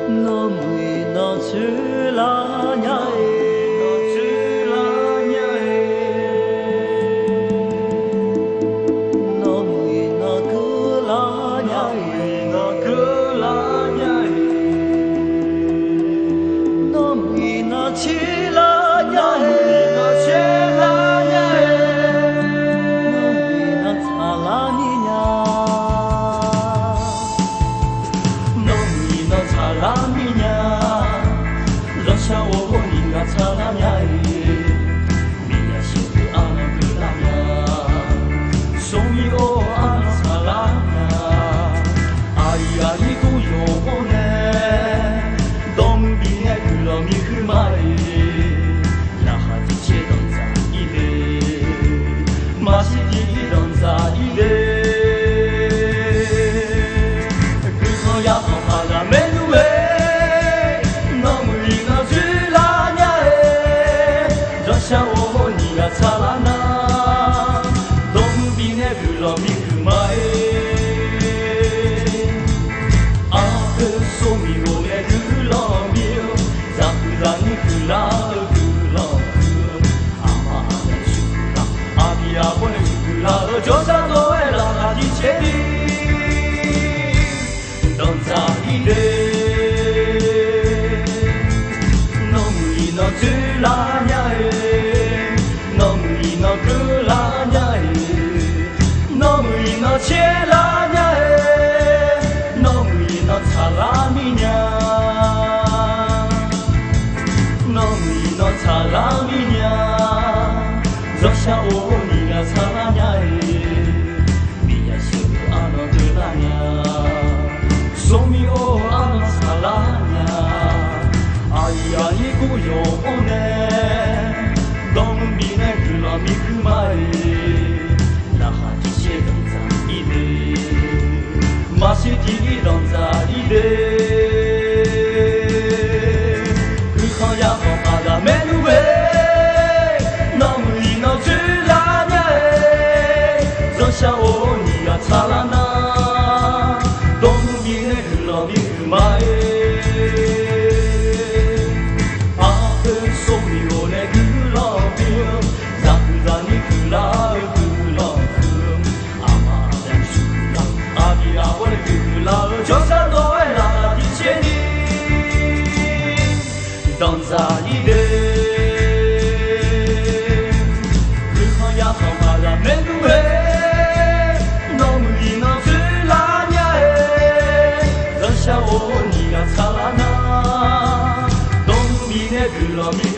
너무이 너 줄라냐에 너무이 너 글라냐에 너무이 너 칠라냐에 너무이 너 사랑이냐 너무이 너 사랑이냐 러시아어니가 사랑이야 미야시도 안 그라냐 송이오 안 사랑이야 아이아이도 요번에 덤비네 그럼이 그 말이 나하지 채던 사이래 마시기던 사이래 그거야 허하가 맨왜 러시아어니가 살아나 덤비네 그럼이 그마에 아그 소미로네 그럼이 자꾸다니 그럼 아마는 슈라 아비아보네 슈라 저자도에 라라디 체리 던사이래 너무이 너 줄라냐에 너무이 너 글라냐에 너무이 너 칠라냐에 너무이 너 사람이냐 너무이 너 사람이냐 러시아어니가 사랑냐에 미야시도 안 얻으라냐 소미오 안 살라냐 아이아이고 요번에 덤비네 그럼이 그마에 나하기 싫던 사이래 마시기던 사이래 그거야 허하가 맨왜 너무이 너 줄라냐에 러시아어니가 살아나 덤비네 그럼이 그마에 던사이래 그거야 허하가 맨왜 너무이 너 줄라냐에 러시아어니가 살아나 덤비네 그럼이